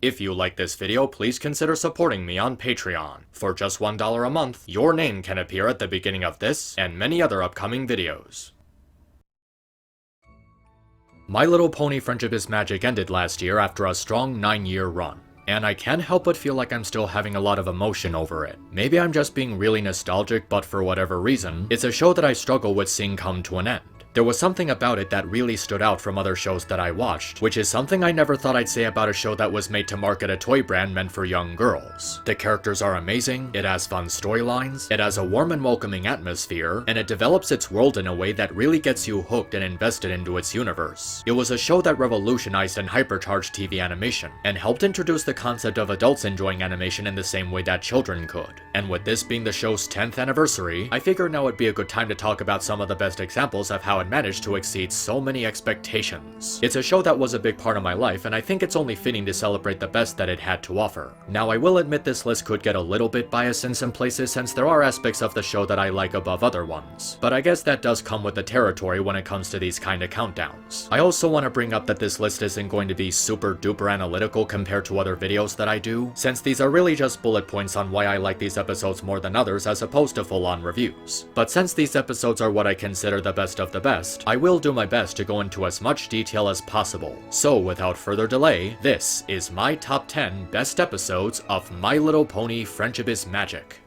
If you like this video, please consider supporting me on Patreon. For just $1 a month, your name can appear at the beginning of this and many other upcoming videos. My Little Pony Friendship is Magic ended last year after a strong 9-year run, and I can't help but feel like I'm still having a lot of emotion over it. Maybe I'm just being really nostalgic, but for whatever reason, it's a show that I struggle with seeing come to an end. There was something about it that really stood out from other shows that I watched, which is something I never thought I'd say about a show that was made to market a toy brand meant for young girls. The characters are amazing, it has fun storylines, it has a warm and welcoming atmosphere, and it develops its world in a way that really gets you hooked and invested into its universe. It was a show that revolutionized and hypercharged TV animation, and helped introduce the concept of adults enjoying animation in the same way that children could. And with this being the show's 10th anniversary, I figured now would be a good time to talk about some of the best examples of how it managed to exceed so many expectations. It's a show that was a big part of my life, and I think it's only fitting to celebrate the best that it had to offer. Now, I will admit this list could get a little bit biased in some places since there are aspects of the show that I like above other ones, but I guess that does come with the territory when it comes to these kind of countdowns. I also want to bring up that this list isn't going to be super duper analytical compared to other videos that I do, since these are really just bullet points on why I like these episodes more than others as opposed to full-on reviews. But since these episodes are what I consider the best of the best, I will do my best to go into as much detail as possible. So without further delay, this is my top 10 best episodes of My Little Pony Friendship is Magic.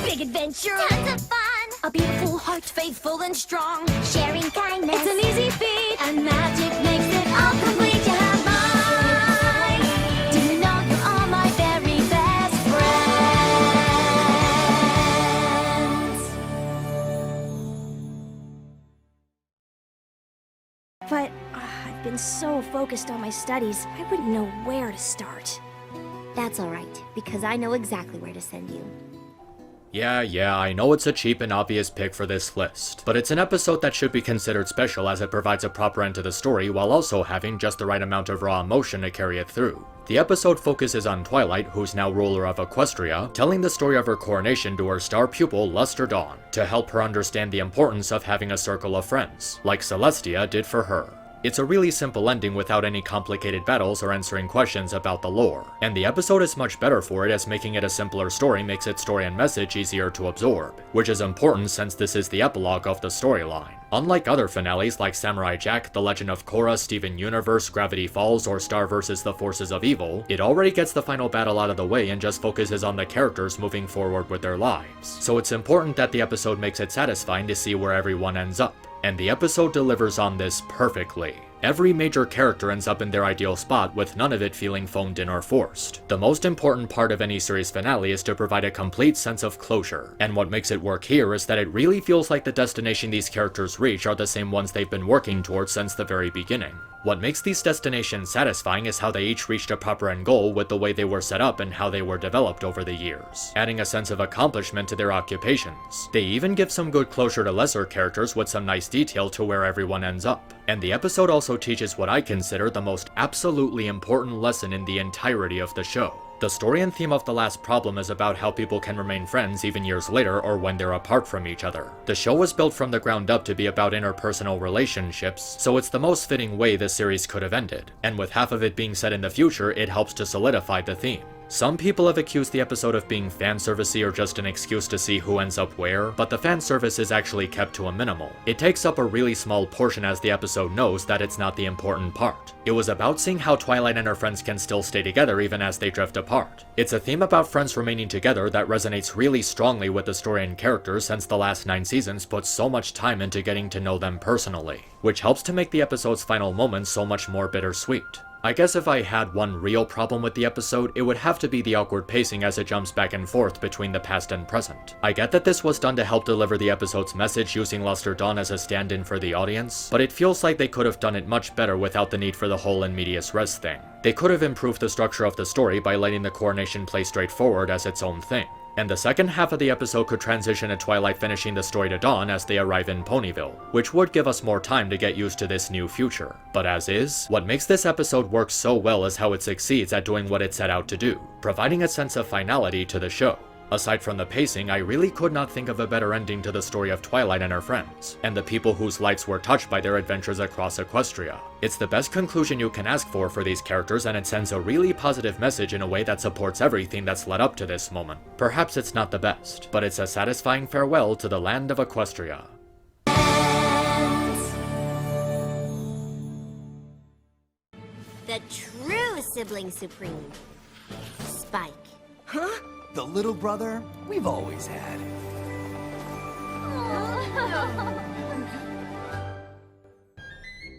Big adventure, tons of fun, a beautiful heart, faithful and strong, sharing kindness, it's an easy feat, and magic makes it all complete. You have mine. Do you know you are my very best friends? But I've been so focused on my studies, I wouldn't know where to start. That's alright, because I know exactly where to send you. Yeah, I know it's a cheap and obvious pick for this list, but it's an episode that should be considered special as it provides a proper end to the story while also having just the right amount of raw emotion to carry it through. The episode focuses on Twilight, who's now ruler of Equestria, telling the story of her coronation to her star pupil, Luster Dawn, to help her understand the importance of having a circle of friends, like Celestia did for her. It's a really simple ending without any complicated battles or answering questions about the lore, and the episode is much better for it as making it a simpler story makes its story and message easier to absorb, which is important since this is the epilogue of the storyline. Unlike other finales like Samurai Jack, The Legend of Korra, Steven Universe, Gravity Falls, or Star vs. the Forces of Evil, it already gets the final battle out of the way and just focuses on the characters moving forward with their lives. So it's important that the episode makes it satisfying to see where everyone ends up. And the episode delivers on this perfectly. Every major character ends up in their ideal spot with none of it feeling phoned in or forced. The most important part of any series finale is to provide a complete sense of closure, and what makes it work here is that it really feels like the destination these characters reach are the same ones they've been working towards since the very beginning. What makes these destinations satisfying is how they each reached a proper end goal with the way they were set up and how they were developed over the years, adding a sense of accomplishment to their occupations. They even give some good closure to lesser characters with some nice detail to where everyone ends up. And the episode also teaches what I consider the most absolutely important lesson in the entirety of the show. The story and theme of The Last Problem is about how people can remain friends even years later or when they're apart from each other. The show was built from the ground up to be about interpersonal relationships, so it's the most fitting way the series could have ended. And with half of it being set in the future, it helps to solidify the theme. Some people have accused the episode of being fanservice-y or just an excuse to see who ends up where, but the fan service is actually kept to a minimal. It takes up a really small portion as the episode knows that it's not the important part. It was about seeing how Twilight and her friends can still stay together even as they drift apart. It's a theme about friends remaining together that resonates really strongly with the story and characters since the last 9 seasons put so much time into getting to know them personally, which helps to make the episode's final moments so much more bittersweet. I guess if I had one real problem with the episode, it would have to be the awkward pacing as it jumps back and forth between the past and present. I get that this was done to help deliver the episode's message using Luster Dawn as a stand-in for the audience, but it feels like they could have done it much better without the need for the whole in medias res thing. They could have improved the structure of the story by letting the coronation play straightforward as its own thing. And the second half of the episode could transition to Twilight finishing the story to Dawn as they arrive in Ponyville, which would give us more time to get used to this new future. But as is, what makes this episode work so well is how it succeeds at doing what it set out to do, providing a sense of finality to the show. Aside from the pacing, I really could not think of a better ending to the story of Twilight and her friends, and the people whose lives were touched by their adventures across Equestria. It's the best conclusion you can ask for these characters, and it sends a really positive message in a way that supports everything that's led up to this moment. Perhaps it's not the best, but it's a satisfying farewell to the land of Equestria. The true sibling supreme, Spike. Huh? The little brother we've always had.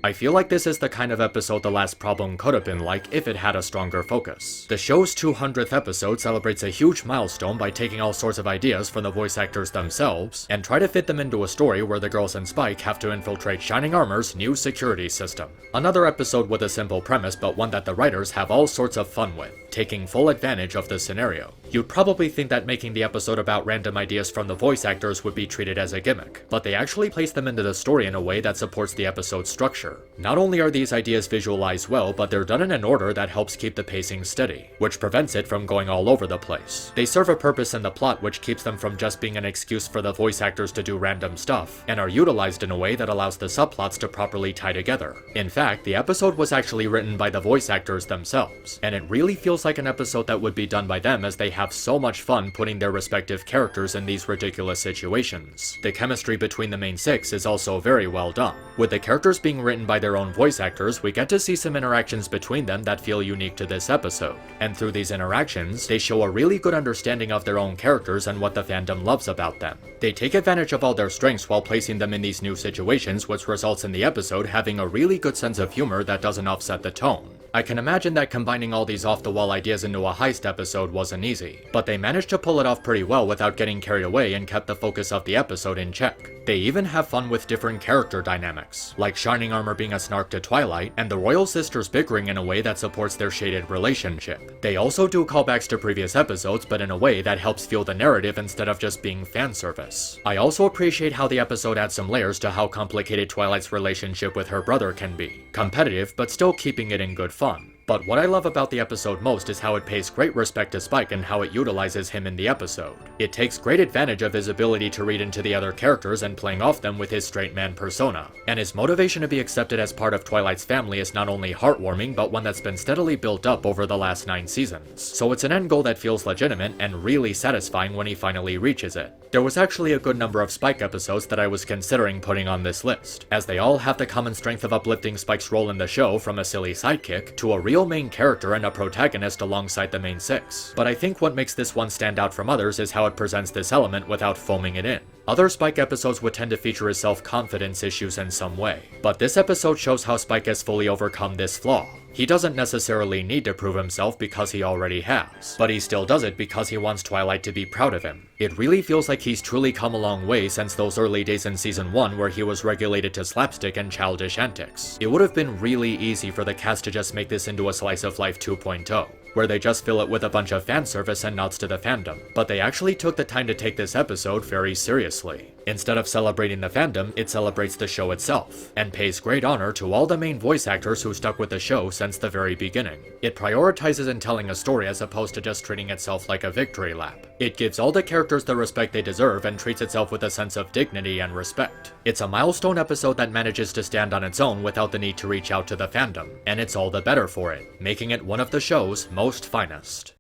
I feel like this is the kind of episode The Last Problem could have been like if it had a stronger focus. The show's 200th episode celebrates a huge milestone by taking all sorts of ideas from the voice actors themselves and try to fit them into a story where the girls and Spike have to infiltrate Shining Armor's new security system. Another episode with a simple premise, but one that the writers have all sorts of fun with, taking full advantage of the scenario. You'd probably think that making the episode about random ideas from the voice actors would be treated as a gimmick, but they actually place them into the story in a way that supports the episode's structure. Not only are these ideas visualized well, but they're done in an order that helps keep the pacing steady, which prevents it from going all over the place. They serve a purpose in the plot which keeps them from just being an excuse for the voice actors to do random stuff, and are utilized in a way that allows the subplots to properly tie together. In fact, the episode was actually written by the voice actors themselves, and it really feels like an episode that would be done by them as they have so much fun putting their respective characters in these ridiculous situations. The chemistry between the main six is also very well done. With the characters being written by their own voice actors, we get to see some interactions between them that feel unique to this episode. And through these interactions, they show a really good understanding of their own characters and what the fandom loves about them. They take advantage of all their strengths while placing them in these new situations, which results in the episode having a really good sense of humor that doesn't offset the tone. I can imagine that combining all these off-the-wall ideas into a heist episode wasn't easy, but they managed to pull it off pretty well without getting carried away and kept the focus of the episode in check. They even have fun with different character dynamics, like Shining Armor being a snark to Twilight, and the Royal Sisters bickering in a way that supports their shaded relationship. They also do callbacks to previous episodes, but in a way that helps fuel the narrative instead of just being fan service. I also appreciate how the episode adds some layers to how complicated Twilight's relationship with her brother can be. Competitive, but still keeping it in good fun. But what I love about the episode most is how it pays great respect to Spike and how it utilizes him in the episode. It takes great advantage of his ability to read into the other characters and playing off them with his straight man persona. And his motivation to be accepted as part of Twilight's family is not only heartwarming, but one that's been steadily built up over the last 9 seasons. So it's an end goal that feels legitimate and really satisfying when he finally reaches it. There was actually a good number of Spike episodes that I was considering putting on this list, as they all have the common strength of uplifting Spike's role in the show from a silly sidekick to a real main character and a protagonist alongside the main six. But I think what makes this one stand out from others is how it presents this element without foaming it in. Other Spike episodes would tend to feature his self-confidence issues in some way, but this episode shows how Spike has fully overcome this flaw. He doesn't necessarily need to prove himself because he already has, but he still does it because he wants Twilight to be proud of him. It really feels like he's truly come a long way since those early days in season 1 where he was regulated to slapstick and childish antics. It would have been really easy for the cast to just make this into a slice of life 2.0, where they just fill it with a bunch of fan service and nods to the fandom, but they actually took the time to take this episode very seriously. Instead of celebrating the fandom, it celebrates the show itself, and pays great honor to all the main voice actors who stuck with the show since the very beginning. It prioritizes in telling a story as opposed to just treating itself like a victory lap. It gives all the characters the respect they deserve and treats itself with a sense of dignity and respect. It's a milestone episode that manages to stand on its own without the need to reach out to the fandom, and it's all the better for it, making it one of the show's most finest.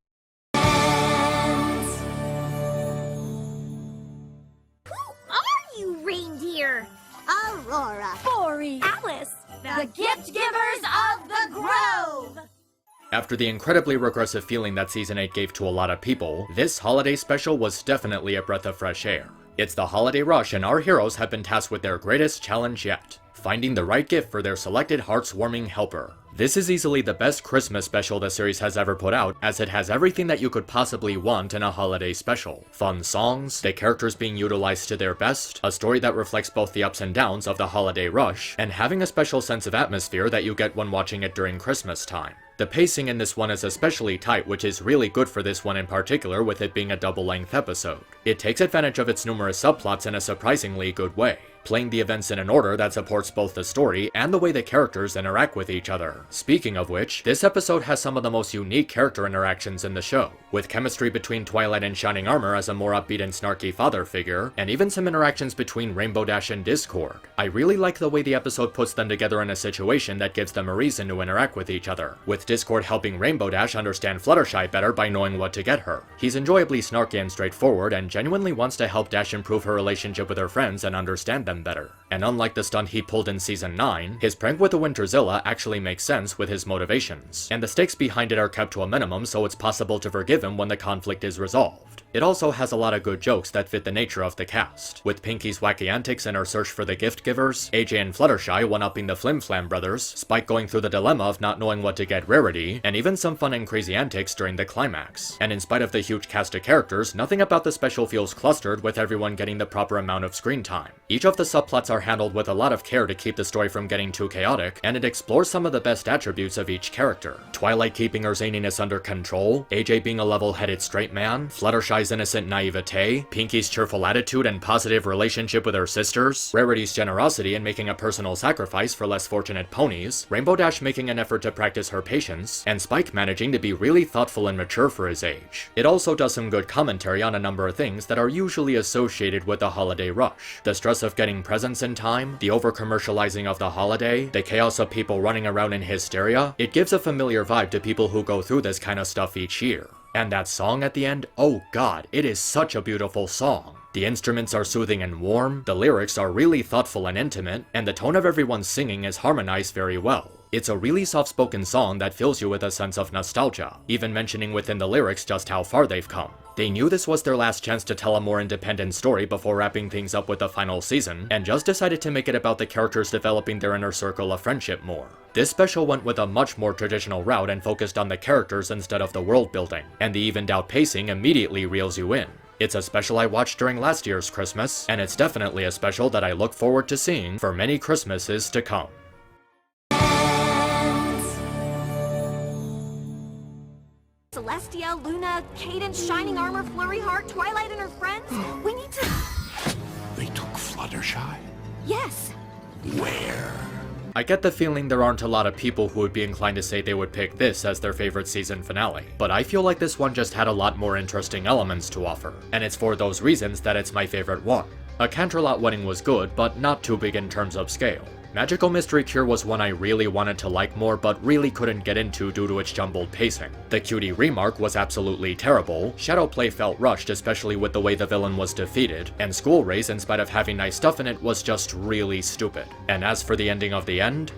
Reindeer, Aurora, Bori, Alice, the gift givers of the grove. After the incredibly regressive feeling that Season 8 gave to a lot of people, this holiday special was definitely a breath of fresh air. It's the holiday rush and our heroes have been tasked with their greatest challenge yet, finding the right gift for their selected hearts-warming helper. This is easily the best Christmas special the series has ever put out, as it has everything that you could possibly want in a holiday special. Fun songs, the characters being utilized to their best, a story that reflects both the ups and downs of the holiday rush, and having a special sense of atmosphere that you get when watching it during Christmas time. The pacing in this one is especially tight, which is really good for this one in particular, with it being a double-length episode. It takes advantage of its numerous subplots in a surprisingly good way. playing the events in an order that supports both the story and the way the characters interact with each other. Speaking of which, this episode has some of the most unique character interactions in the show, with chemistry between Twilight and Shining Armor as a more upbeat and snarky father figure, and even some interactions between Rainbow Dash and Discord. I really like the way the episode puts them together in a situation that gives them a reason to interact with each other, with Discord helping Rainbow Dash understand Fluttershy better by knowing what to get her. He's enjoyably snarky and straightforward, and genuinely wants to help Dash improve her relationship with her friends and understand them better. And unlike the stunt he pulled in Season 9, his prank with the Winterzilla actually makes sense with his motivations, and the stakes behind it are kept to a minimum so it's possible to forgive him when the conflict is resolved. It also has a lot of good jokes that fit the nature of the cast, with Pinkie's wacky antics in her search for the gift givers, AJ and Fluttershy one-upping the Flim Flam brothers, Spike going through the dilemma of not knowing what to get Rarity, and even some fun and crazy antics during the climax. And in spite of the huge cast of characters, nothing about the special feels clustered, with everyone getting the proper amount of screen time. Each of the subplots are handled with a lot of care to keep the story from getting too chaotic, and it explores some of the best attributes of each character. Twilight keeping her zaniness under control, AJ being a level-headed straight man, Fluttershy's innocent naivete, Pinkie's cheerful attitude and positive relationship with her sisters, Rarity's generosity in making a personal sacrifice for less fortunate ponies, Rainbow Dash making an effort to practice her patience, and Spike managing to be really thoughtful and mature for his age. It also does some good commentary on a number of things that are usually associated with the holiday rush. The stress of getting presents in time, the over-commercializing of the holiday, the chaos of people running around in hysteria. It gives a familiar vibe to people who go through this kind of stuff each year. And that song at the end, oh god, it is such a beautiful song. The instruments are soothing and warm, the lyrics are really thoughtful and intimate, and the tone of everyone singing is harmonized very well. It's a really soft-spoken song that fills you with a sense of nostalgia, even mentioning within the lyrics just how far they've come. They knew this was their last chance to tell a more independent story before wrapping things up with the final season, and just decided to make it about the characters developing their inner circle of friendship more. This special went with a much more traditional route and focused on the characters instead of the world building, and the evened out pacing immediately reels you in. It's a special I watched during last year's Christmas, and it's definitely a special that I look forward to seeing for many Christmases to come. Celestia, Luna, Cadence, Shining Armor, Flurry Heart, Twilight and her friends? We need to... They took Fluttershy? Yes. Where? I get the feeling there aren't a lot of people who would be inclined to say they would pick this as their favorite season finale, but I feel like this one just had a lot more interesting elements to offer, and it's for those reasons that it's my favorite one. A Canterlot wedding was good, but not too big in terms of scale. Magical Mystery Cure was one I really wanted to like more, but really couldn't get into due to its jumbled pacing. The Cutie Remark was absolutely terrible, Shadowplay felt rushed especially with the way the villain was defeated, and School Race, in spite of having nice stuff in it, was just really stupid. And as for the ending of the end,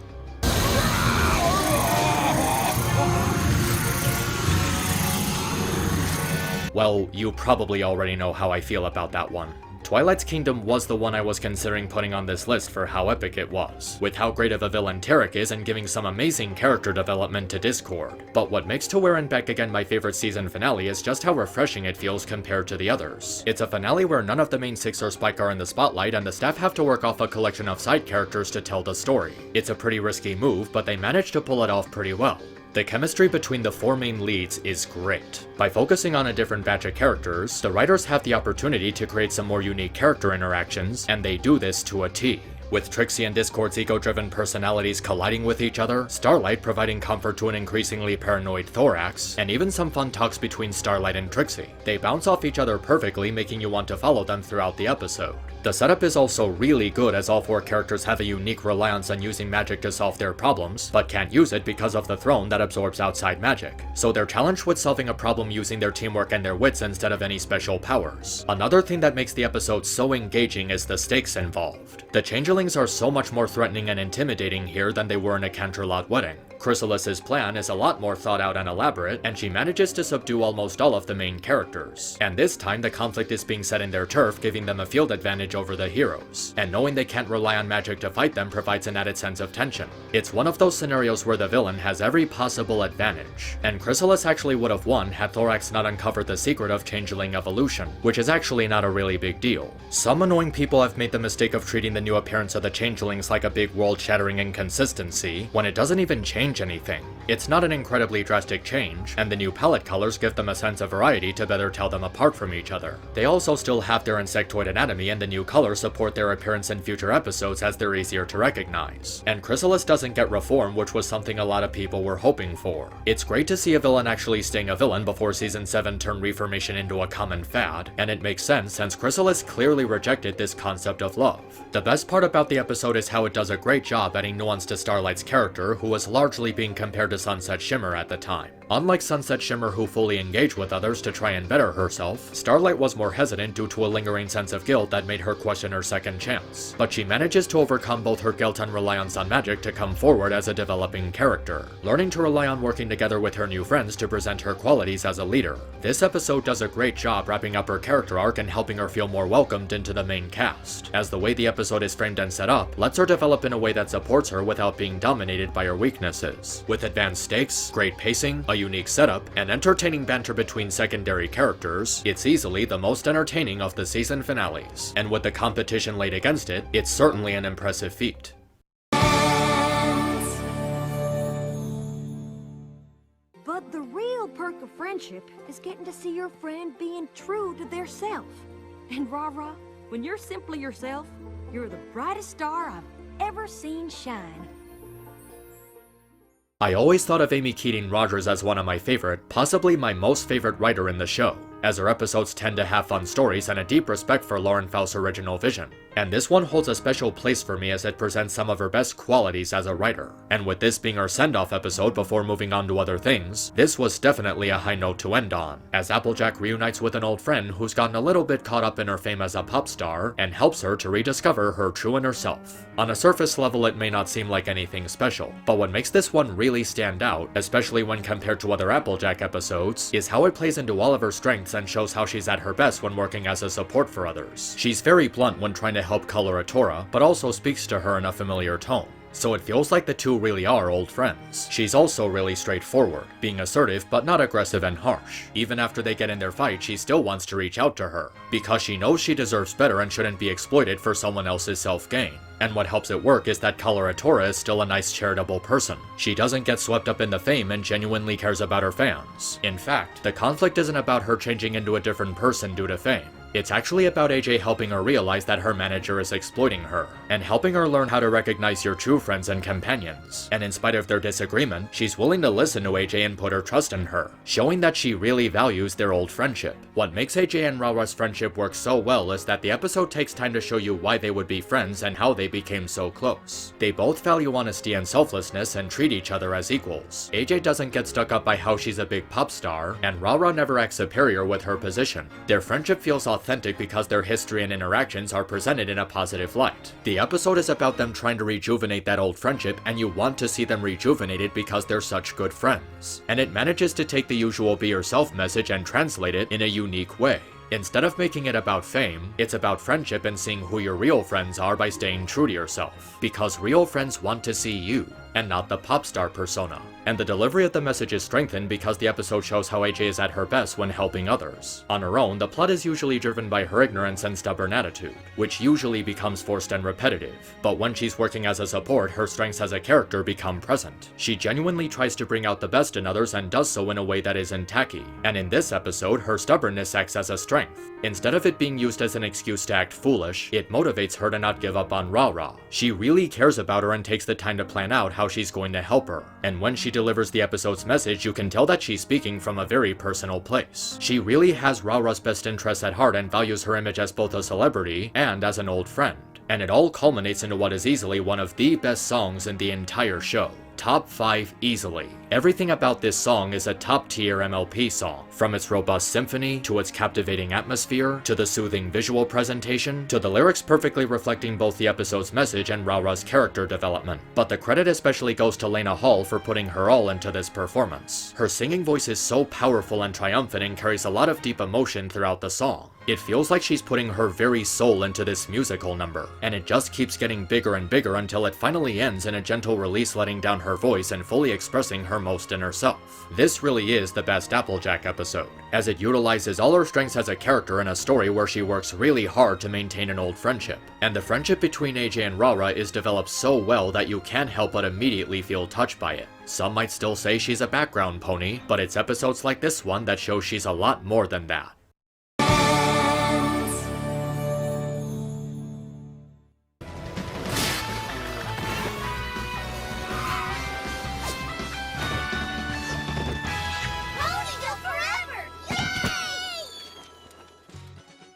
well, you probably already know how I feel about that one. Twilight's Kingdom was the one I was considering putting on this list for how epic it was, with how great of a villain Tarek is and giving some amazing character development to Discord. But what makes To Where and Back Again my favorite season finale is just how refreshing it feels compared to the others. It's a finale where none of the main six or Spike are in the spotlight and the staff have to work off a collection of side characters to tell the story. It's a pretty risky move, but they managed to pull it off pretty well. The chemistry between the four main leads is great. By focusing on a different batch of characters, the writers have the opportunity to create some more unique character interactions, and they do this to a T. With Trixie and Discord's ego-driven personalities colliding with each other, Starlight providing comfort to an increasingly paranoid Thorax, and even some fun talks between Starlight and Trixie. They bounce off each other perfectly, making you want to follow them throughout the episode. The setup is also really good as all four characters have a unique reliance on using magic to solve their problems, but can't use it because of the throne that absorbs outside magic. So they're challenged with solving a problem using their teamwork and their wits instead of any special powers. Another thing that makes the episode so engaging is the stakes involved. The changelings are so much more threatening and intimidating here than they were in a Canterlot wedding. Chrysalis's plan is a lot more thought out and elaborate, and she manages to subdue almost all of the main characters. And this time the conflict is being set in their turf, giving them a field advantage over the heroes. And knowing they can't rely on magic to fight them provides an added sense of tension. It's one of those scenarios where the villain has every possible advantage. And Chrysalis actually would have won had Thorax not uncovered the secret of changeling evolution, which is actually not a really big deal. Some annoying people have made the mistake of treating the new appearance of the changelings like a big world-shattering inconsistency, when it doesn't even change change anything. It's not an incredibly drastic change, and the new palette colors give them a sense of variety to better tell them apart from each other. They also still have their insectoid anatomy, and the new colors support their appearance in future episodes as they're easier to recognize. And Chrysalis doesn't get reform, which was something a lot of people were hoping for. It's great to see a villain actually staying a villain before Season 7 turned reformation into a common fad, and it makes sense since Chrysalis clearly rejected this concept of love. The best part about the episode is how it does a great job adding nuance to Starlight's character, who was largely being compared to Sunset Shimmer at the time. Unlike Sunset Shimmer, who fully engaged with others to try and better herself, Starlight was more hesitant due to a lingering sense of guilt that made her question her second chance. But she manages to overcome both her guilt and reliance on magic to come forward as a developing character, learning to rely on working together with her new friends to present her qualities as a leader. This episode does a great job wrapping up her character arc and helping her feel more welcomed into the main cast, as the way the episode is framed and set up lets her develop in a way that supports her without being dominated by her weaknesses. With advanced stakes, great pacing, a unique setup, and entertaining banter between secondary characters, it's easily the most entertaining of the season finales. And with the competition laid against it, it's certainly an impressive feat. But the real perk of friendship is getting to see your friend being true to their self. And Rara, when you're simply yourself, you're the brightest star I've ever seen shine. I always thought of Amy Keating Rogers as one of my favorite, possibly my most favorite writer in the show, as her episodes tend to have fun stories and a deep respect for Lauren Faust's original vision. And this one holds a special place for me as it presents some of her best qualities as a writer. And with this being our send-off episode before moving on to other things, this was definitely a high note to end on, as Applejack reunites with an old friend who's gotten a little bit caught up in her fame as a pop star, and helps her to rediscover her true inner self. On a surface level, it may not seem like anything special, but what makes this one really stand out, especially when compared to other Applejack episodes, is how it plays into all of her strengths and shows how she's at her best when working as a support for others. She's very blunt when trying to help color Tora, but also speaks to her in a familiar tone. So it feels like the two really are old friends. She's also really straightforward, being assertive but not aggressive and harsh. Even after they get in their fight, she still wants to reach out to her, because she knows she deserves better and shouldn't be exploited for someone else's self-gain. And what helps it work is that Coloratura is still a nice charitable person. She doesn't get swept up in the fame and genuinely cares about her fans. In fact, the conflict isn't about her changing into a different person due to fame. It's actually about AJ helping her realize that her manager is exploiting her, and helping her learn how to recognize your true friends and companions. And in spite of their disagreement, she's willing to listen to AJ and put her trust in her, showing that she really values their old friendship. What makes AJ and Rara's friendship work so well is that the episode takes time to show you why they would be friends and how they became so close. They both value honesty and selflessness and treat each other as equals. AJ doesn't get stuck up by how she's a big pop star, and Rara never acts superior with her position. Their friendship feels authentic because their history and interactions are presented in a positive light. The episode is about them trying to rejuvenate that old friendship, and you want to see them rejuvenated because they're such good friends. And it manages to take the usual be yourself message and translate it in a unique way. Instead of making it about fame, it's about friendship and seeing who your real friends are by staying true to yourself. Because real friends want to see you, and not the pop star persona. And the delivery of the message is strengthened because the episode shows how AJ is at her best when helping others. On her own, the plot is usually driven by her ignorance and stubborn attitude, which usually becomes forced and repetitive. But when she's working as a support, her strengths as a character become present. She genuinely tries to bring out the best in others and does so in a way that isn't tacky. And in this episode, her stubbornness acts as a strength. Instead of it being used as an excuse to act foolish, it motivates her to not give up on Rara. She really cares about her and takes the time to plan out how she's going to help her. And when she delivers the episode's message, you can tell that she's speaking from a very personal place. She really has Rara's best interests at heart and values her image as both a celebrity and as an old friend. And it all culminates into what is easily one of the best songs in the entire show. Top 5 easily. Everything about this song is a top-tier MLP song, from its robust symphony, to its captivating atmosphere, to the soothing visual presentation, to the lyrics perfectly reflecting both the episode's message and Rara's character development. But the credit especially goes to Lena Hall for putting her all into this performance. Her singing voice is so powerful and triumphant and carries a lot of deep emotion throughout the song. It feels like she's putting her very soul into this musical number, and it just keeps getting bigger and bigger until it finally ends in a gentle release, letting down her voice and fully expressing her most inner self. This really is the best Applejack episode, as it utilizes all her strengths as a character in a story where she works really hard to maintain an old friendship. And the friendship between AJ and Rara is developed so well that you can't help but immediately feel touched by it. Some might still say she's a background pony, but it's episodes like this one that show she's a lot more than that.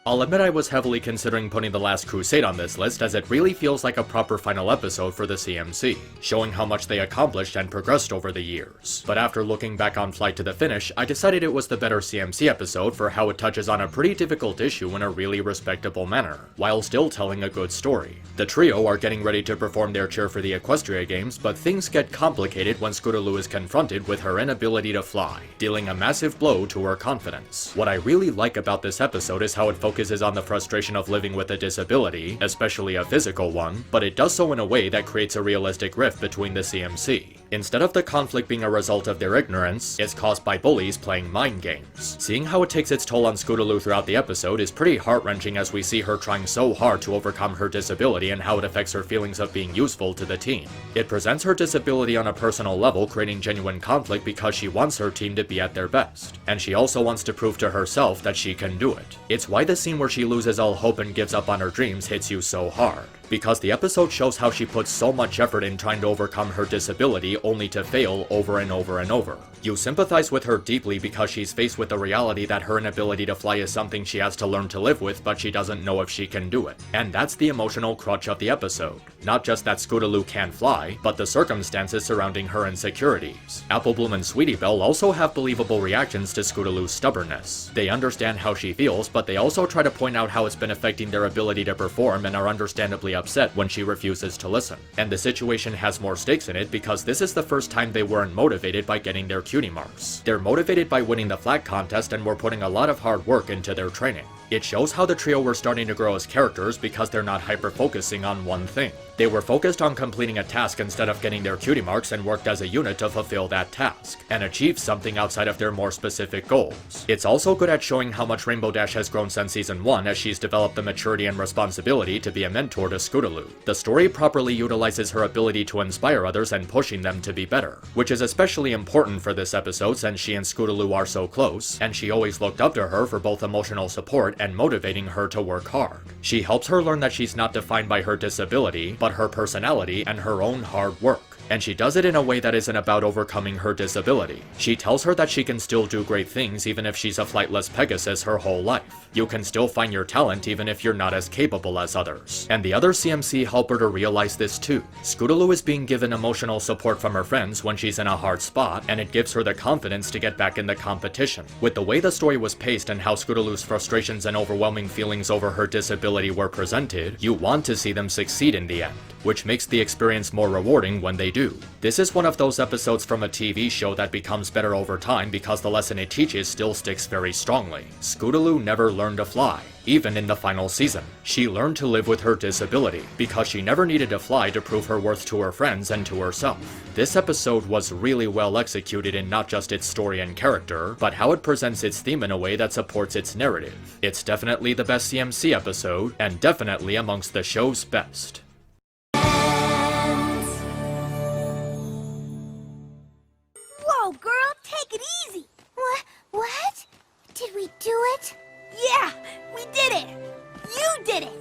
I'll admit I was heavily considering putting The Last Crusade on this list, as it really feels like a proper final episode for the CMC, showing how much they accomplished and progressed over the years. But after looking back on Flight to the Finish, I decided it was the better CMC episode for how it touches on a pretty difficult issue in a really respectable manner, while still telling a good story. The trio are getting ready to perform their cheer for the Equestria Games, but things get complicated when Scootaloo is confronted with her inability to fly, dealing a massive blow to her confidence. What I really like about this episode is how it focuses on the frustration of living with a disability, especially a physical one, but it does so in a way that creates a realistic rift between the CMC. Instead of the conflict being a result of their ignorance, it's caused by bullies playing mind games. Seeing how it takes its toll on Scootaloo throughout the episode is pretty heart-wrenching, as we see her trying so hard to overcome her disability and how it affects her feelings of being useful to the team. It presents her disability on a personal level, creating genuine conflict because she wants her team to be at their best, and she also wants to prove to herself that she can do it. It's why the scene where she loses all hope and gives up on her dreams hits you so hard, because the episode shows how she puts so much effort in trying to overcome her disability only to fail over and over and over. You sympathize with her deeply because she's faced with the reality that her inability to fly is something she has to learn to live with, but she doesn't know if she can do it. And that's the emotional crutch of the episode. Not just that Scootaloo can fly, but the circumstances surrounding her insecurities. Applebloom and Sweetie Belle also have believable reactions to Scootaloo's stubbornness. They understand how she feels, but they also try to point out how it's been affecting their ability to perform and are understandably upset when she refuses to listen. And the situation has more stakes in it because this is the first time they weren't motivated by getting their cutie marks. They're motivated by winning the flag contest and were putting a lot of hard work into their training. It shows how the trio were starting to grow as characters because they're not hyper-focusing on one thing. They were focused on completing a task instead of getting their cutie marks, and worked as a unit to fulfill that task, and achieve something outside of their more specific goals. It's also good at showing how much Rainbow Dash has grown since Season 1, as she's developed the maturity and responsibility to be a mentor to Scootaloo. The story properly utilizes her ability to inspire others and pushing them to be better, which is especially important for this episode since she and Scootaloo are so close, and she always looked up to her for both emotional support and motivating her to work hard. She helps her learn that she's not defined by her disability, but her personality and her own hard work. And she does it in a way that isn't about overcoming her disability. She tells her that she can still do great things even if she's a flightless Pegasus her whole life. You can still find your talent even if you're not as capable as others. And the other CMC help her to realize this too. Scootaloo is being given emotional support from her friends when she's in a hard spot, and it gives her the confidence to get back in the competition. With the way the story was paced and how Scootaloo's frustrations and overwhelming feelings over her disability were presented, you want to see them succeed in the end, which makes the experience more rewarding when they do. This is one of those episodes from a TV show that becomes better over time because the lesson it teaches still sticks very strongly. Scootaloo never learned to fly, even in the final season. She learned to live with her disability, because she never needed to fly to prove her worth to her friends and to herself. This episode was really well executed in not just its story and character, but how it presents its theme in a way that supports its narrative. It's definitely the best CMC episode, and definitely amongst the show's best. Whoa, girl, take it easy. What? Did we do it? Yeah, we did it. You did it.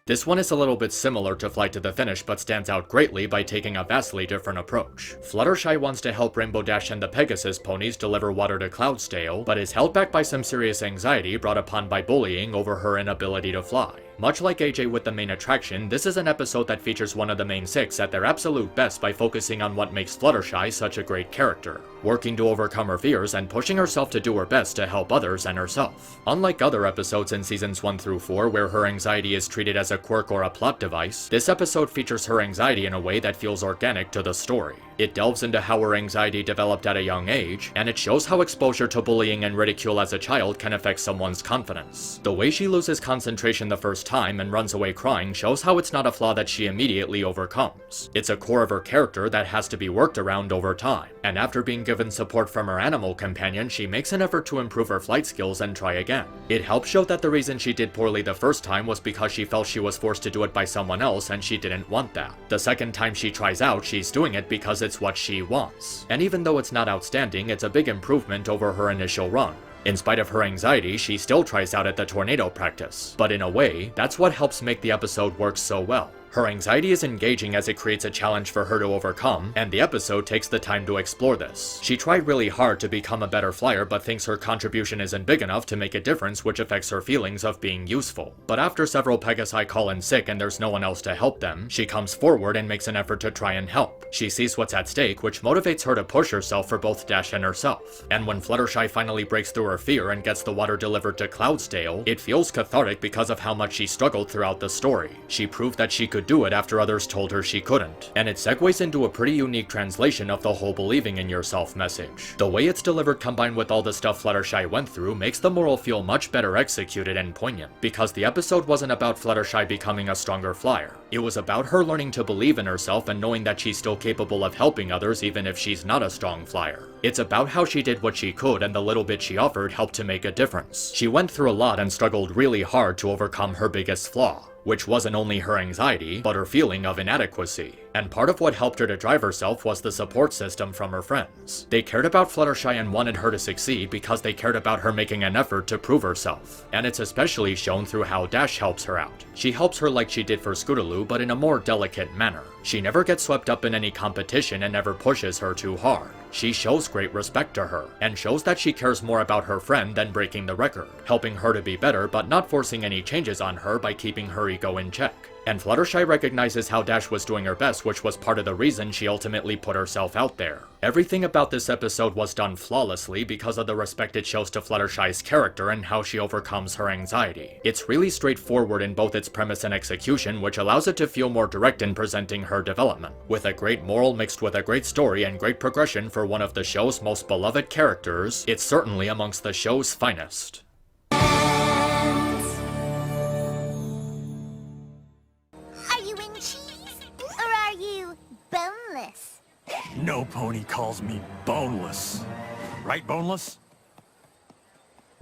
This one is a little bit similar to Flight to the Finish, but stands out greatly by taking a vastly different approach. Fluttershy wants to help Rainbow Dash and the Pegasus ponies deliver water to Cloudsdale, but is held back by some serious anxiety brought upon by bullying over her inability to fly. Much like AJ with the main attraction, this is an episode that features one of the main six at their absolute best by focusing on what makes Fluttershy such a great character, working to overcome her fears and pushing herself to do her best to help others and herself. Unlike other episodes in seasons 1 through 4 where her anxiety is treated as a quirk or a plot device, this episode features her anxiety in a way that feels organic to the story. It delves into how her anxiety developed at a young age, and it shows how exposure to bullying and ridicule as a child can affect someone's confidence. The way she loses concentration the first time and runs away crying shows how it's not a flaw that she immediately overcomes. It's a core of her character that has to be worked around over time, and after being given support from her animal companion, she makes an effort to improve her flight skills and try again. It helps show that the reason she did poorly the first time was because she felt she was forced to do it by someone else and she didn't want that. The second time she tries out, she's doing it because it's what she wants. And even though it's not outstanding, it's a big improvement over her initial run. In spite of her anxiety, she still tries out at the tornado practice. But in a way, that's what helps make the episode work so well. Her anxiety is engaging as it creates a challenge for her to overcome, and the episode takes the time to explore this. She tried really hard to become a better flyer but thinks her contribution isn't big enough to make a difference, which affects her feelings of being useful. But after several Pegasi call in sick and there's no one else to help them, she comes forward and makes an effort to try and help. She sees what's at stake, which motivates her to push herself for both Dash and herself. And when Fluttershy finally breaks through her fear and gets the water delivered to Cloudsdale, it feels cathartic because of how much she struggled throughout the story. She proved that she could do it after others told her she couldn't, and it segues into a pretty unique translation of the whole believing in yourself message. The way it's delivered combined with all the stuff Fluttershy went through makes the moral feel much better executed and poignant, because the episode wasn't about Fluttershy becoming a stronger flyer. It was about her learning to believe in herself and knowing that she's still capable of helping others even if she's not a strong flyer. It's about how she did what she could and the little bit she offered helped to make a difference. She went through a lot and struggled really hard to overcome her biggest flaw, which wasn't only her anxiety, but her feeling of inadequacy. And part of what helped her to drive herself was the support system from her friends. They cared about Fluttershy and wanted her to succeed because they cared about her making an effort to prove herself. And it's especially shown through how Dash helps her out. She helps her like she did for Scootaloo, but in a more delicate manner. She never gets swept up in any competition and never pushes her too hard. She shows great respect to her, and shows that she cares more about her friend than breaking the record, helping her to be better but not forcing any changes on her by keeping her ego in check. And Fluttershy recognizes how Dash was doing her best, which was part of the reason she ultimately put herself out there. Everything about this episode was done flawlessly because of the respect it shows to Fluttershy's character and how she overcomes her anxiety. It's really straightforward in both its premise and execution, which allows it to feel more direct in presenting her development. With a great moral mixed with a great story and great progression for one of the show's most beloved characters, it's certainly amongst the show's finest. Boneless. No pony calls me boneless. Right, boneless?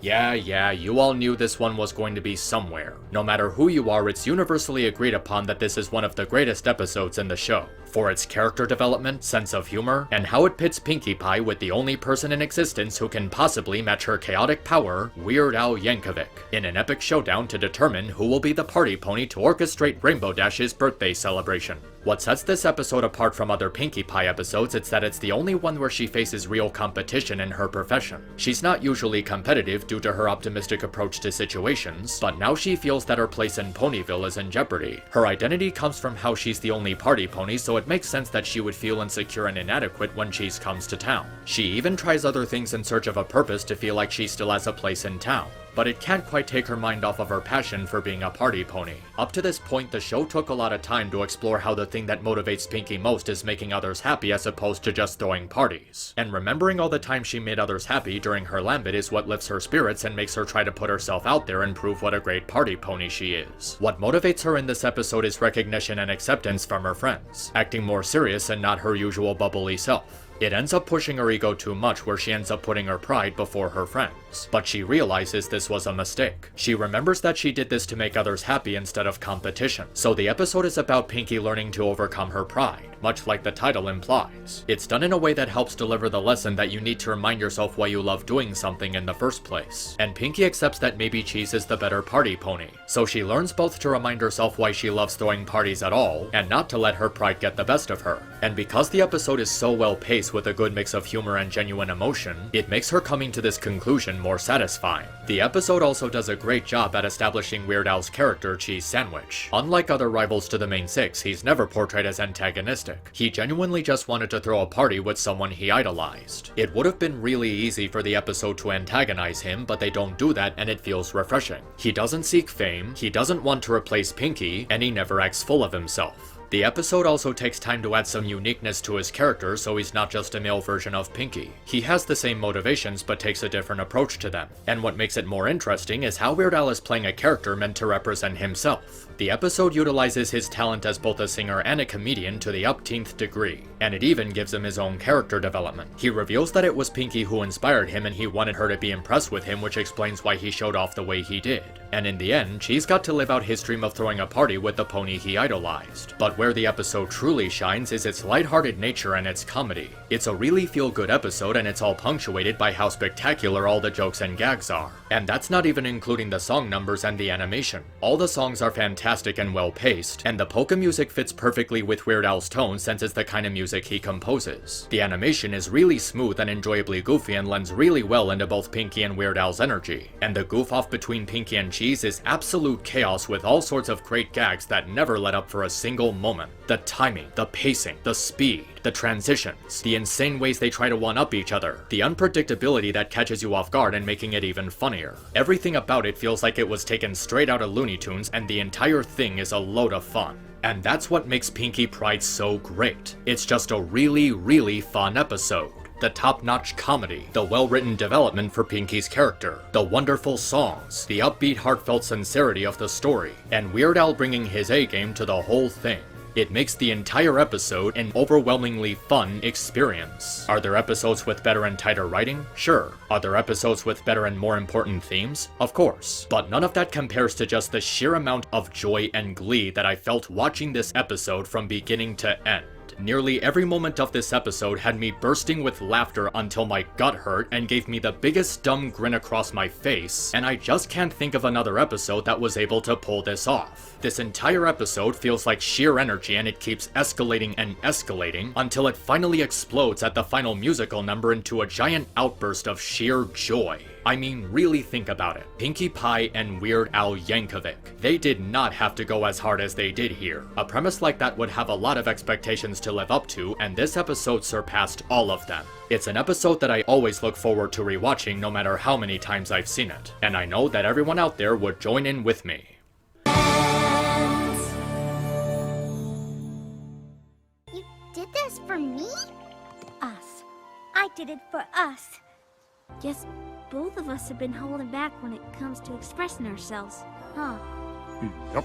Yeah, you all knew this one was going to be somewhere. No matter who you are, it's universally agreed upon that this is one of the greatest episodes in the show. For its character development, sense of humor, and how it pits Pinkie Pie with the only person in existence who can possibly match her chaotic power, Weird Al Yankovic, in an epic showdown to determine who will be the party pony to orchestrate Rainbow Dash's birthday celebration. What sets this episode apart from other Pinkie Pie episodes is that it's the only one where she faces real competition in her profession. She's not usually competitive due to her optimistic approach to situations, but now she feels that her place in Ponyville is in jeopardy. Her identity comes from how she's the only party pony, so it makes sense that she would feel insecure and inadequate when Cheese comes to town. She even tries other things in search of a purpose to feel like she still has a place in town, but it can't quite take her mind off of her passion for being a party pony. Up to this point, the show took a lot of time to explore how the thing that motivates Pinkie most is making others happy as opposed to just throwing parties. And remembering all the time she made others happy during her Lambit is what lifts her spirits and makes her try to put herself out there and prove what a great party pony she is. What motivates her in this episode is recognition and acceptance from her friends, acting more serious and not her usual bubbly self. It ends up pushing her ego too much, where she ends up putting her pride before her friends. But she realizes this was a mistake. She remembers that she did this to make others happy instead of competition. So the episode is about Pinkie learning to overcome her pride, much like the title implies. It's done in a way that helps deliver the lesson that you need to remind yourself why you love doing something in the first place. And Pinkie accepts that maybe Cheese is the better party pony. So she learns both to remind herself why she loves throwing parties at all, and not to let her pride get the best of her. And because the episode is so well paced episodes with a good mix of humor and genuine emotion, it makes her coming to this conclusion more satisfying. The episode also does a great job at establishing Weird Al's character, Cheese Sandwich. Unlike other rivals to the main six, he's never portrayed as antagonistic. He genuinely just wanted to throw a party with someone he idolized. It would have been really easy for the episode to antagonize him, but they don't do that and it feels refreshing. He doesn't seek fame, he doesn't want to replace Pinkie, and he never acts full of himself. The episode also takes time to add some uniqueness to his character, so he's not just a male version of Pinkie. He has the same motivations but takes a different approach to them. And what makes it more interesting is how Weird Al is playing a character meant to represent himself. The episode utilizes his talent as both a singer and a comedian to the upteenth degree, and it even gives him his own character development. He reveals that it was Pinkie who inspired him and he wanted her to be impressed with him, which explains why he showed off the way he did. And in the end, Cheese got to live out his dream of throwing a party with the pony he idolized. But where the episode truly shines is its lighthearted nature and its comedy. It's a really feel-good episode and it's all punctuated by how spectacular all the jokes and gags are. And that's not even including the song numbers and the animation. All the songs are fantastic and well-paced, and the polka music fits perfectly with Weird Al's tone since it's the kind of music he composes. The animation is really smooth and enjoyably goofy and lends really well into both Pinkie and Weird Al's energy. And the goof-off between Pinkie and Cheese is absolute chaos with all sorts of great gags that never let up for a single moment. The timing, the pacing, the speed, the transitions, the insane ways they try to one-up each other, the unpredictability that catches you off guard and making it even funnier. Everything about it feels like it was taken straight out of Looney Tunes, and the entire thing is a load of fun. And that's what makes Pinkie Pride so great. It's just a really, really fun episode. The top-notch comedy, the well-written development for Pinkie's character, the wonderful songs, the upbeat, heartfelt sincerity of the story, and Weird Al bringing his A-game to the whole thing. It makes the entire episode an overwhelmingly fun experience. Are there episodes with better and tighter writing? Sure. Are there episodes with better and more important themes? Of course. But none of that compares to just the sheer amount of joy and glee that I felt watching this episode from beginning to end. Nearly every moment of this episode had me bursting with laughter until my gut hurt and gave me the biggest dumb grin across my face, and I just can't think of another episode that was able to pull this off. This entire episode feels like sheer energy and it keeps escalating and escalating until it finally explodes at the final musical number into a giant outburst of sheer joy. I mean, really think about it. Pinkie Pie and Weird Al Yankovic. They did not have to go as hard as they did here. A premise like that would have a lot of expectations to live up to, and this episode surpassed all of them. It's an episode that I always look forward to rewatching no matter how many times I've seen it, and I know that everyone out there would join in with me. You did this for me? Us. I did it for us. Guess both of us have been holding back when it comes to expressing ourselves, huh? Yep.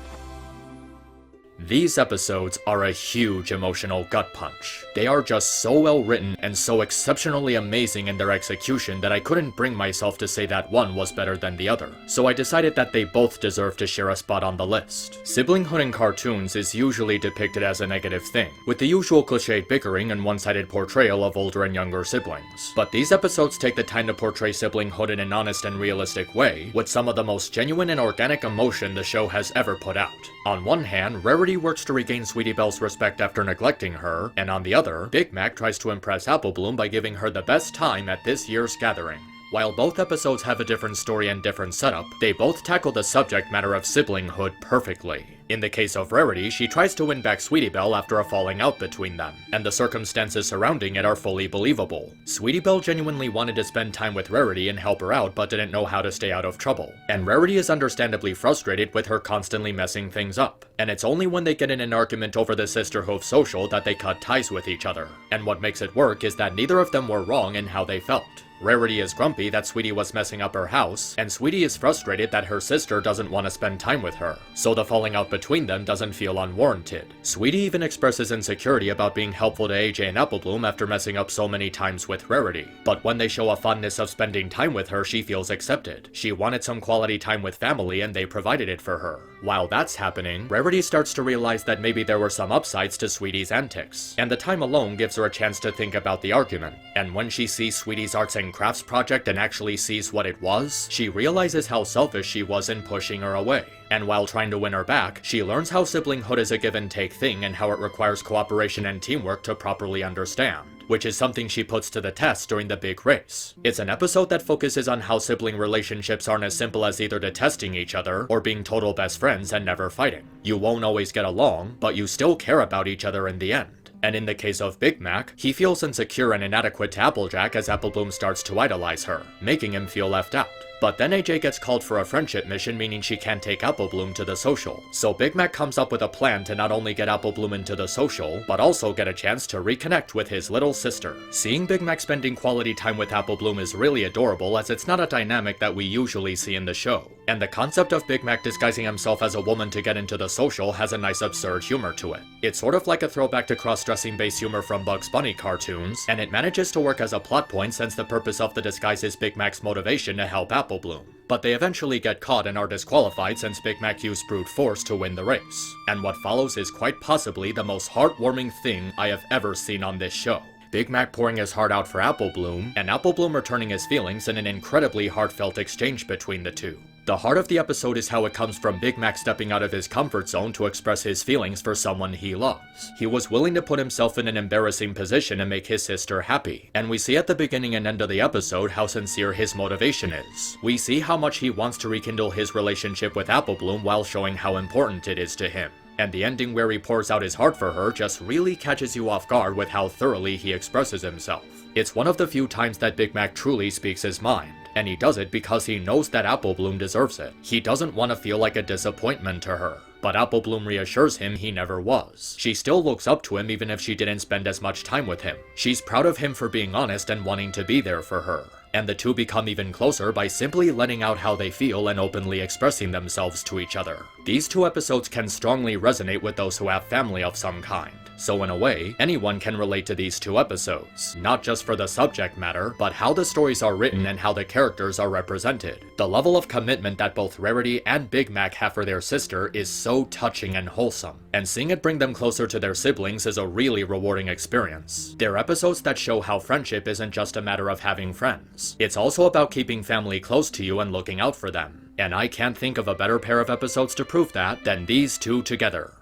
These episodes are a huge emotional gut punch. They are just so well written and so exceptionally amazing in their execution that I couldn't bring myself to say that one was better than the other. So I decided that they both deserve to share a spot on the list. Siblinghood in cartoons is usually depicted as a negative thing, with the usual cliched bickering and one-sided portrayal of older and younger siblings. But these episodes take the time to portray siblinghood in an honest and realistic way, with some of the most genuine and organic emotion the show has ever put out. On one hand, Rarity works to regain Sweetie Belle's respect after neglecting her, and on the other, Big Mac tries to impress Apple Bloom by giving her the best time at this year's gathering. While both episodes have a different story and different setup, they both tackle the subject matter of siblinghood perfectly. In the case of Rarity, she tries to win back Sweetie Belle after a falling out between them, and the circumstances surrounding it are fully believable. Sweetie Belle genuinely wanted to spend time with Rarity and help her out, but didn't know how to stay out of trouble. And Rarity is understandably frustrated with her constantly messing things up. And it's only when they get in an argument over the Sisterhoof social that they cut ties with each other. And what makes it work is that neither of them were wrong in how they felt. Rarity is grumpy that Sweetie was messing up her house, and Sweetie is frustrated that her sister doesn't want to spend time with her, so the falling out between them doesn't feel unwarranted. Sweetie even expresses insecurity about being helpful to AJ and Apple Bloom after messing up so many times with Rarity, but when they show a fondness of spending time with her, she feels accepted. She wanted some quality time with family and they provided it for her. While that's happening, Rarity starts to realize that maybe there were some upsides to Sweetie's antics, and the time alone gives her a chance to think about the argument, and when she sees Sweetie's arts and crafts project and actually sees what it was, she realizes how selfish she was in pushing her away. And while trying to win her back, she learns how siblinghood is a give-and-take thing and how it requires cooperation and teamwork to properly understand, which is something she puts to the test during the big race. It's an episode that focuses on how sibling relationships aren't as simple as either detesting each other or being total best friends and never fighting. You won't always get along, but you still care about each other in the end. And in the case of Big Mac, he feels insecure and inadequate to Applejack as Applebloom starts to idolize her, making him feel left out. But then AJ gets called for a friendship mission, meaning she can't take Applebloom to the social. So Big Mac comes up with a plan to not only get Applebloom into the social, but also get a chance to reconnect with his little sister. Seeing Big Mac spending quality time with Applebloom is really adorable, as it's not a dynamic that we usually see in the show. And the concept of Big Mac disguising himself as a woman to get into the social has a nice absurd humor to it. It's sort of like a throwback to cross-dressing based humor from Bugs Bunny cartoons, and it manages to work as a plot point since the purpose of the disguise is Big Mac's motivation to help Applebloom. But they eventually get caught and are disqualified since Big Mac used brute force to win the race. And what follows is quite possibly the most heartwarming thing I have ever seen on this show. Big Mac pouring his heart out for Applebloom, and Applebloom returning his feelings in an incredibly heartfelt exchange between the two. The heart of the episode is how it comes from Big Mac stepping out of his comfort zone to express his feelings for someone he loves. He was willing to put himself in an embarrassing position to make his sister happy, and we see at the beginning and end of the episode how sincere his motivation is. We see how much he wants to rekindle his relationship with Applebloom while showing how important it is to him. And the ending where he pours out his heart for her just really catches you off guard with how thoroughly he expresses himself. It's one of the few times that Big Mac truly speaks his mind, and he does it because he knows that Applebloom deserves it. He doesn't want to feel like a disappointment to her. But Applebloom reassures him he never was. She still looks up to him even if she didn't spend as much time with him. She's proud of him for being honest and wanting to be there for her. And the two become even closer by simply letting out how they feel and openly expressing themselves to each other. These two episodes can strongly resonate with those who have family of some kind. So in a way, anyone can relate to these two episodes, not just for the subject matter, but how the stories are written and how the characters are represented. The level of commitment that both Rarity and Big Mac have for their sister is so touching and wholesome, and seeing it bring them closer to their siblings is a really rewarding experience. They're episodes that show how friendship isn't just a matter of having friends. It's also about keeping family close to you and looking out for them. And I can't think of a better pair of episodes to prove that than these two together.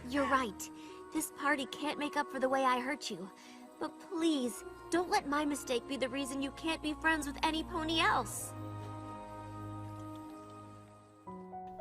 You're right. This party can't make up for the way I hurt you. But please, don't let my mistake be the reason you can't be friends with any pony else.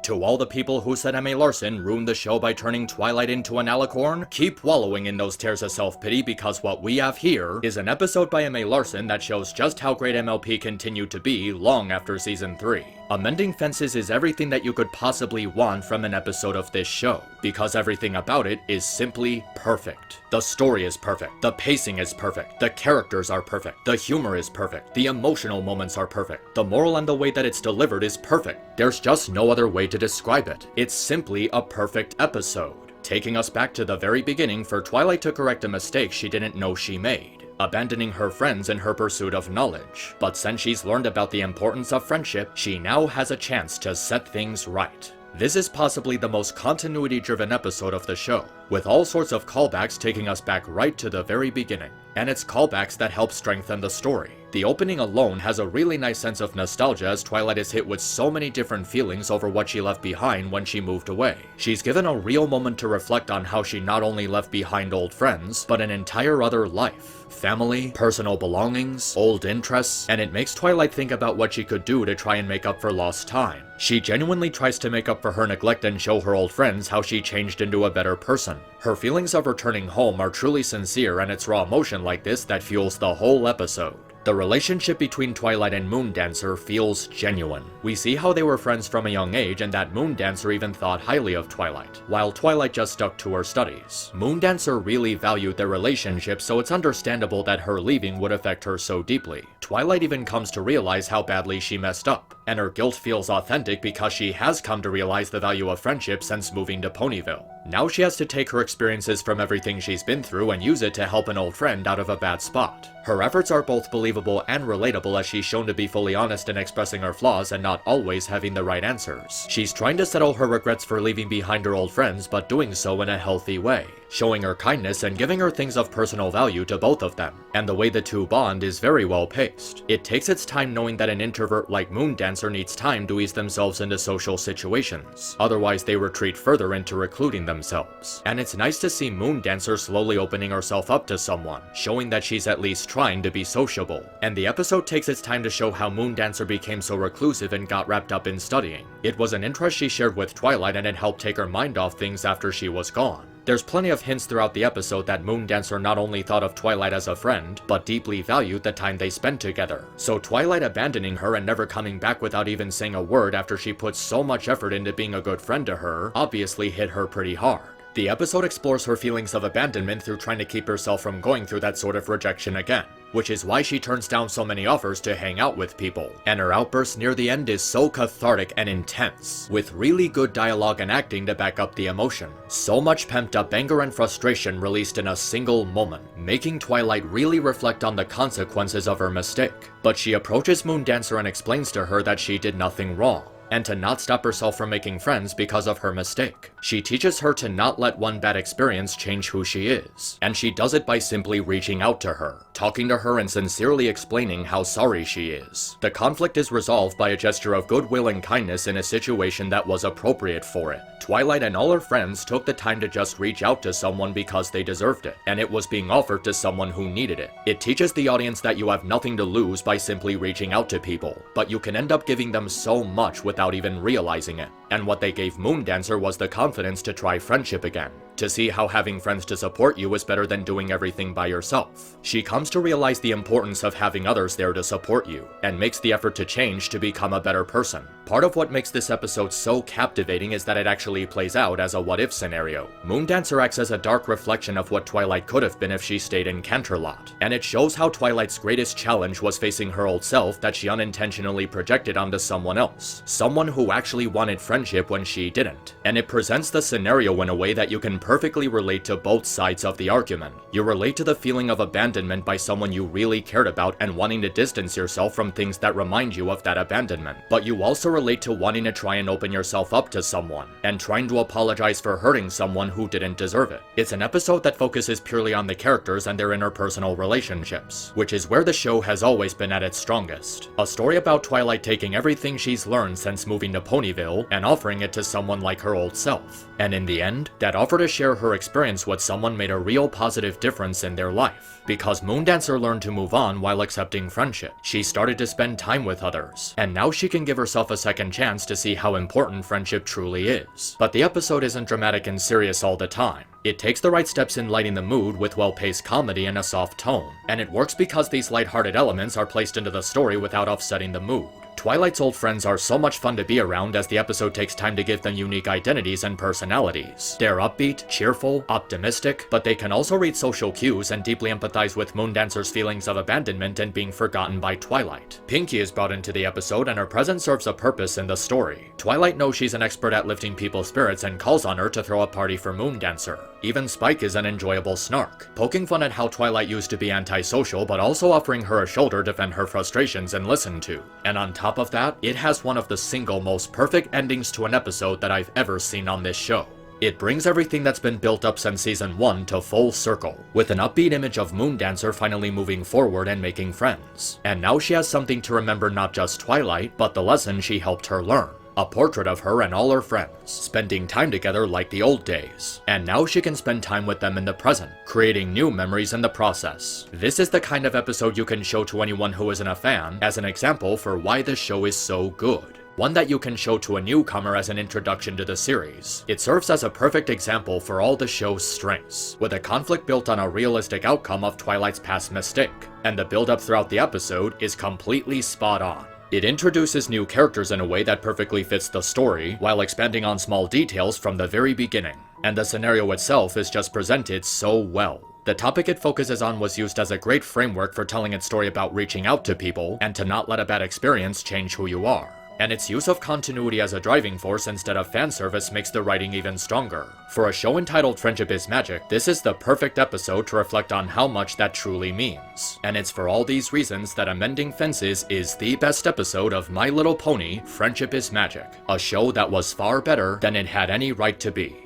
To all the people who said Emma Larson ruined the show by turning Twilight into an alicorn, keep wallowing in those tears of self-pity, because what we have here is an episode by Emma Larson that shows just how great MLP continued to be long after season 3. Amending Fences is everything that you could possibly want from an episode of this show, because everything about it is simply perfect. The story is perfect, the pacing is perfect, the characters are perfect, the humor is perfect, the emotional moments are perfect, the moral and the way that it's delivered is perfect. There's just no other way to describe it. It's simply a perfect episode, taking us back to the very beginning for Twilight to correct a mistake she didn't know she made, abandoning her friends in her pursuit of knowledge. But since she's learned about the importance of friendship, she now has a chance to set things right. This is possibly the most continuity-driven episode of the show, with all sorts of callbacks taking us back right to the very beginning. And it's callbacks that help strengthen the story. The opening alone has a really nice sense of nostalgia as Twilight is hit with so many different feelings over what she left behind when she moved away. She's given a real moment to reflect on how she not only left behind old friends, but an entire other life. Family, personal belongings, old interests, and it makes Twilight think about what she could do to try and make up for lost time. She genuinely tries to make up for her neglect and show her old friends how she changed into a better person. Her feelings of returning home are truly sincere, and it's raw emotion like this that fuels the whole episode. The relationship between Twilight and Moondancer feels genuine. We see how they were friends from a young age and that Moondancer even thought highly of Twilight, while Twilight just stuck to her studies. Moondancer really valued their relationship, so it's understandable that her leaving would affect her so deeply. Twilight even comes to realize how badly she messed up, and her guilt feels authentic because she has come to realize the value of friendship since moving to Ponyville. Now she has to take her experiences from everything she's been through and use it to help an old friend out of a bad spot. Her efforts are both believable and relatable as she's shown to be fully honest in expressing her flaws and not always having the right answers. She's trying to settle her regrets for leaving behind her old friends, but doing so in a healthy way. showing her kindness and giving her things of personal value to both of them. And the way the two bond is very well paced. It takes its time knowing that an introvert like Moondancer needs time to ease themselves into social situations, otherwise they retreat further into recluding themselves. And it's nice to see Moondancer slowly opening herself up to someone, showing that she's at least trying to be sociable. And the episode takes its time to show how Moondancer became so reclusive and got wrapped up in studying. It was an interest she shared with Twilight, and it helped take her mind off things after she was gone. There's plenty of hints throughout the episode that Moondancer not only thought of Twilight as a friend, but deeply valued the time they spent together. So Twilight abandoning her and never coming back without even saying a word after she put so much effort into being a good friend to her obviously hit her pretty hard. The episode explores her feelings of abandonment through trying to keep herself from going through that sort of rejection again, which is why she turns down so many offers to hang out with people. And her outburst near the end is so cathartic and intense, with really good dialogue and acting to back up the emotion. So much pent up anger and frustration released in a single moment, making Twilight really reflect on the consequences of her mistake. But she approaches Moondancer and explains to her that she did nothing wrong, and to not stop herself from making friends because of her mistake. She teaches her to not let one bad experience change who she is, and she does it by simply reaching out to her, talking to her and sincerely explaining how sorry she is. The conflict is resolved by a gesture of goodwill and kindness in a situation that was appropriate for it. Twilight and all her friends took the time to just reach out to someone because they deserved it, and it was being offered to someone who needed it. It teaches the audience that you have nothing to lose by simply reaching out to people, but you can end up giving them so much without even realizing it. And what they gave Moondancer was the confidence to try friendship again, to see how having friends to support you is better than doing everything by yourself. She comes to realize the importance of having others there to support you, and makes the effort to change to become a better person. Part of what makes this episode so captivating is that it actually plays out as a what-if scenario. Moondancer acts as a dark reflection of what Twilight could have been if she stayed in Canterlot, and it shows how Twilight's greatest challenge was facing her old self that she unintentionally projected onto someone else, someone who actually wanted friendship when she didn't. And it presents the scenario in a way that you can perfectly relate to both sides of the argument. You relate to the feeling of abandonment by someone you really cared about and wanting to distance yourself from things that remind you of that abandonment, but you also relate to wanting to try and open yourself up to someone, and trying to apologize for hurting someone who didn't deserve it. It's an episode that focuses purely on the characters and their interpersonal relationships, which is where the show has always been at its strongest. A story about Twilight taking everything she's learned since moving to Ponyville and offering it to someone like her old self. And in the end, that offer to share her experience with someone made a real positive difference in their life. Because Moondancer learned to move on while accepting friendship. She started to spend time with others, and now she can give herself a second chance to see how important friendship truly is. But the episode isn't dramatic and serious all the time. It takes the right steps in lighting the mood with well-paced comedy and a soft tone, and it works because these lighthearted elements are placed into the story without offsetting the mood. Twilight's old friends are so much fun to be around as the episode takes time to give them unique identities and personalities. They're upbeat, cheerful, optimistic, but they can also read social cues and deeply empathize with Moondancer's feelings of abandonment and being forgotten by Twilight. Pinkie is brought into the episode, and her presence serves a purpose in the story. Twilight knows she's an expert at lifting people's spirits and calls on her to throw a party for Moondancer. Even Spike is an enjoyable snark, poking fun at how Twilight used to be antisocial but also offering her a shoulder to vent her frustrations and listen to. And on top of that, it has one of the single most perfect endings to an episode that I've ever seen on this show. It brings everything that's been built up since season 1 to full circle, with an upbeat image of Moondancer finally moving forward and making friends. And now she has something to remember, not just Twilight, but the lesson she helped her learn. A portrait of her and all her friends, spending time together like the old days. And now she can spend time with them in the present, creating new memories in the process. This is the kind of episode you can show to anyone who isn't a fan as an example for why this show is so good. One that you can show to a newcomer as an introduction to the series. It serves as a perfect example for all the show's strengths, with a conflict built on a realistic outcome of Twilight's past mistake. And the build-up throughout the episode is completely spot on. It introduces new characters in a way that perfectly fits the story, while expanding on small details from the very beginning. And the scenario itself is just presented so well. The topic it focuses on was used as a great framework for telling its story about reaching out to people, and to not let a bad experience change who you are. And its use of continuity as a driving force instead of fan service makes the writing even stronger. For a show entitled Friendship is Magic, this is the perfect episode to reflect on how much that truly means. And it's for all these reasons that Amending Fences is the best episode of My Little Pony, Friendship is Magic, a show that was far better than it had any right to be.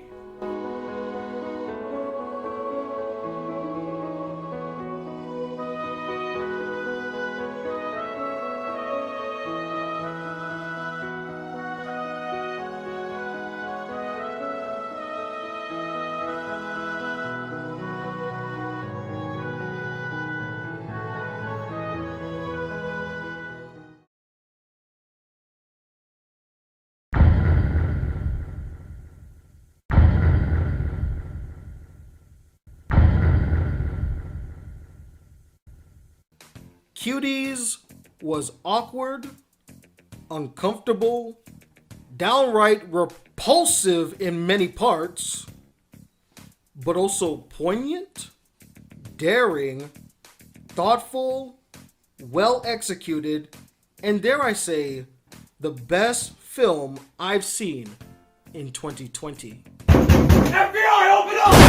Cuties was awkward, uncomfortable, downright repulsive in many parts, but also poignant, daring, thoughtful, well executed, and dare I say, the best film I've seen in 2020. FBI, open up!